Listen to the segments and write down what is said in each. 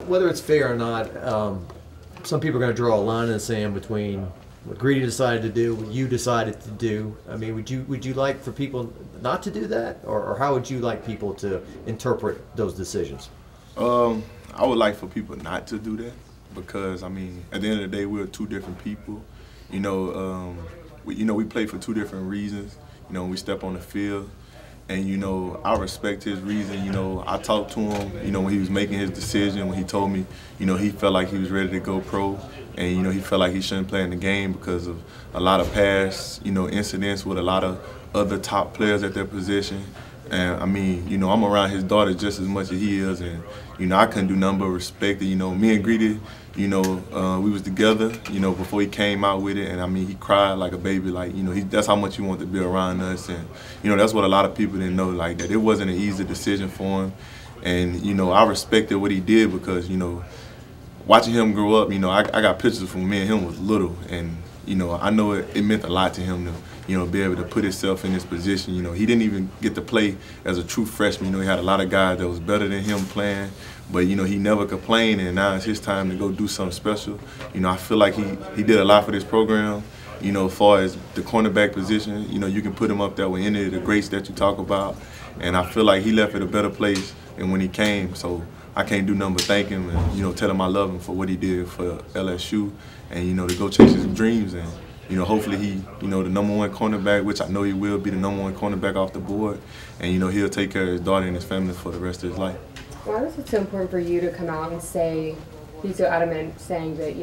Whether it's fair or not, some people are going to draw a line in the sand between what Greedy decided to do, what you decided to do. I mean, would you like for people not to do that, or how would you like people to interpret those decisions? I would like for people not to do that because I mean, at the end of the day, we're two different people. We play for two different reasons. We step on the field. And, I respect his reason. I talked to him, when he was making his decision, when he told me, he felt like he was ready to go pro. And, he felt like he shouldn't play in the game because of a lot of past, incidents with a lot of other top players at their position. And, I mean, I'm around his daughter just as much as he is. And, I couldn't do nothing but respect it. Me and Greedy, we was together, before he came out with it. And, I mean, he cried like a baby. Like, that's how much he wanted to be around us. And, that's what a lot of people didn't know, like, that it wasn't an easy decision for him. And, I respected what he did because, watching him grow up, I got pictures from me and him was little. And, I know it meant a lot to him to, be able to put himself in this position. He didn't even get to play as a true freshman. He had a lot of guys that was better than him playing. But, he never complained, and now it's his time to go do something special. I feel like he did a lot for this program. As far as the cornerback position, you can put him up there with any of the greats that you talk about. And I feel like he left at a better place than when he came. So I can't do nothing but thank him and, tell him I love him for what he did for LSU and, to go chase his dreams. And, hopefully he, the #1 cornerback, which I know he will be the #1 cornerback off the board. And, he'll take care of his daughter and his family for the rest of his life. Why was it so important for you to come out and be so adamant, saying that,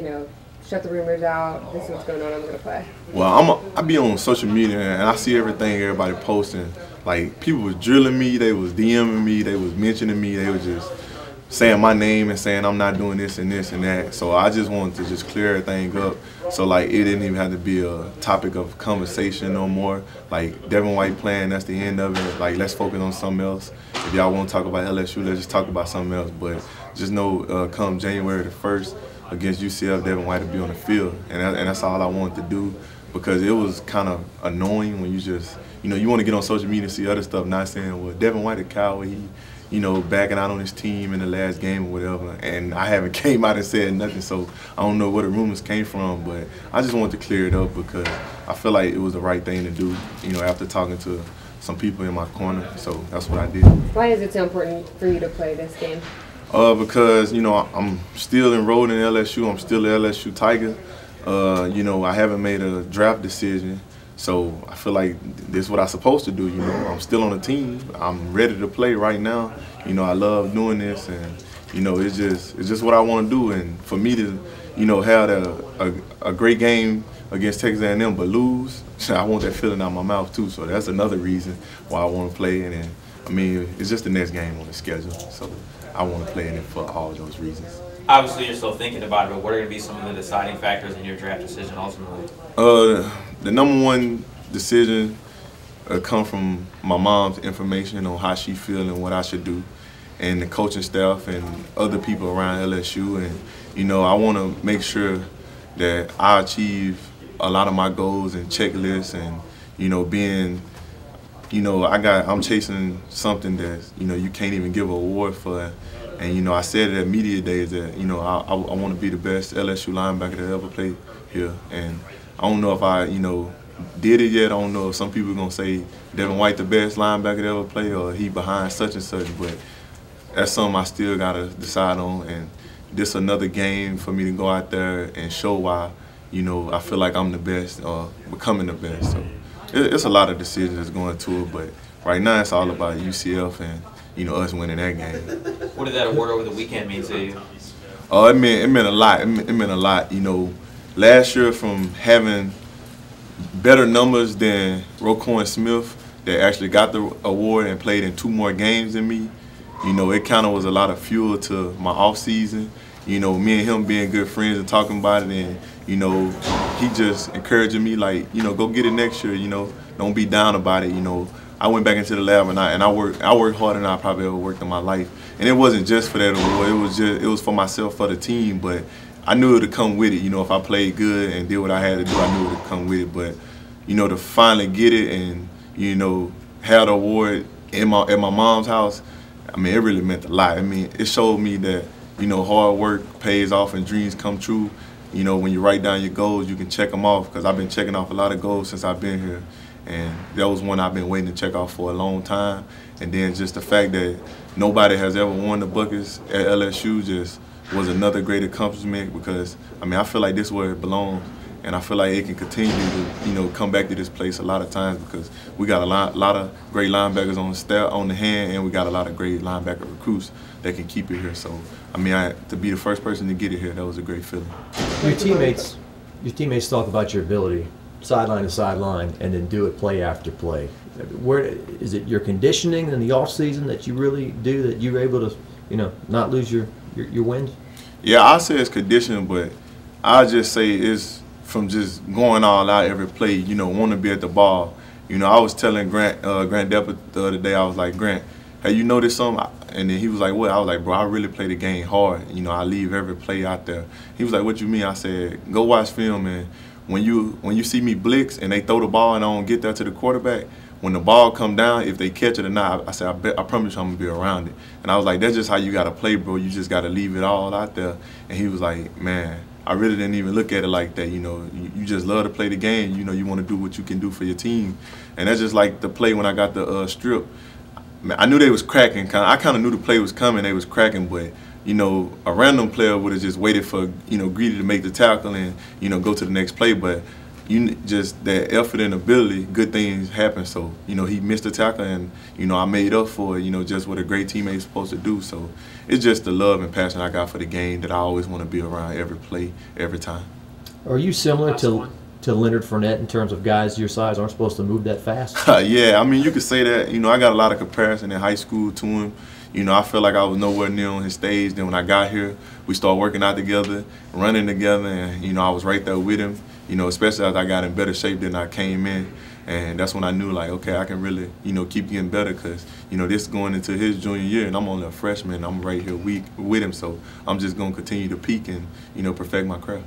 shut the rumors out, this is what's going on, I'm going to play? Well, I be on social media and I see everything everybody posting. Like, people was drilling me, they was DMing me, they was mentioning me, they was just saying my name and saying I'm not doing this and this and that. So I just wanted to just clear everything up. So, like, it didn't even have to be a topic of conversation no more. Like, Devin White playing, that's the end of it. Like, let's focus on something else. If y'all want to talk about LSU, let's just talk about something else. But just know, come January the 1st against UCF, Devin White will be on the field. And that's all I wanted to do because it was kind of annoying when you just, you want to get on social media and see other stuff, not saying, well, Devin White a coward, he, backing out on his team in the last game or whatever. And I haven't came out and said nothing, so I don't know where the rumors came from. But I just wanted to clear it up because I feel like it was the right thing to do, after talking to some people in my corner. So that's what I did. Why is it so important for you to play this game? Because, I'm still enrolled in LSU. I'm still an LSU Tiger. I haven't made a draft decision. So I feel like this is what I'm supposed to do, I'm still on the team. I'm ready to play right now. I love doing this and, it's just what I want to do. And for me to, have a great game against Texas A&M but lose, I want that feeling out of my mouth too. So that's another reason why I want to play. And then, I mean, it's just the next game on the schedule. So I want to play in it for all of those reasons. Obviously, you're still thinking about it, but what are going to be some of the deciding factors in your draft decision ultimately? The #1 decision come from my mom's information on how she feels and what I should do, and the coaching staff and other people around LSU. And, I want to make sure that I achieve a lot of my goals and checklists and, being, I'm chasing something that, you can't even give an award for. And, I said it at media days that, I want to be the best LSU linebacker that ever played here. And I don't know if I, did it yet. I don't know if some people are going to say Devin White the best linebacker that ever played or he behind such and such. But that's something I still got to decide on. And this another game for me to go out there and show why, I feel like I'm the best or becoming the best. So it's a lot of decisions that's going to it. But right now it's all about UCF and, us winning that game. What did that award over the weekend mean to you? It meant a lot. It meant a lot. Last year from having better numbers than Roquan Smith that actually got the award and played in 2 more games than me, it kind of was a lot of fuel to my off season. Me and him being good friends and talking about it, and he just encouraging me like, go get it next year. Don't be down about it. I went back into the lab and I worked harder than I probably ever worked in my life. And it wasn't just for that award. It was for myself, for the team. But I knew it would come with it. If I played good and did what I had to do, I knew it would come with it. But to finally get it and have the award at my mom's house, I mean, it really meant a lot. I mean, it showed me that you know, hard work pays off and dreams come true. You know, when you write down your goals, you can check them off, because I've been checking off a lot of goals since I've been here. And that was one I've been waiting to check off for a long time. And then just the fact that nobody has ever won the Butkus at LSU just was another great accomplishment, because, I mean, I feel like this is where it belongs. And I feel like it can continue to, you know, come back to this place a lot of times, because we got a lot of great linebackers on the hand, and we got a lot of great linebacker recruits that can keep it here. So, I mean, to be the first person to get it here, that was a great feeling. Your teammates talk about your ability, sideline to sideline, and then do it play after play. Where is it? Your conditioning in the off season that you really do, that you're able to, you know, not lose your wind? Yeah, I say it's conditioning, but I just say it's from just going all out every play, you know, want to be at the ball. You know, I was telling Grant Deppert the other day, I was like, Grant, hey, you noticed something? And then he was like, what? I was like, bro, I really play the game hard. You know, I leave every play out there. He was like, what you mean? I said, go watch film, and when you see me blitz and they throw the ball and I don't get there to the quarterback, when the ball come down, if they catch it or not, I said, I promise you I'm going to be around it. And I was like, that's just how you got to play, bro. You just got to leave it all out there. And he was like, man, I really didn't even look at it like that. You know, you just love to play the game. You know, you want to do what you can do for your team. And that's just like the play when I got the strip. Man, I knew they was cracking. I kind of knew the play was coming. They was cracking, but, you know, a random player would have just waited for, you know, Greedy to make the tackle and, you know, go to the next play. But just that effort and ability, good things happen. So, you know, he missed the tackle, and, you know, I made up for it, you know, just what a great teammate is supposed to do. So it's just the love and passion I got for the game that I always want to be around every play, every time. Are you similar to Leonard Fournette in terms of guys your size aren't supposed to move that fast? Yeah, I mean, you could say that. You know, I got a lot of comparison in high school to him. You know, I feel like I was nowhere near on his stage. Then when I got here, we started working out together, running together, and, you know, I was right there with him. You know, especially as I got in better shape than I came in. And that's when I knew, like, okay, I can really, you know, keep getting better, because, you know, this is going into his junior year, and I'm only a freshman. I'm right here with him, so I'm just going to continue to peak and, you know, perfect my craft.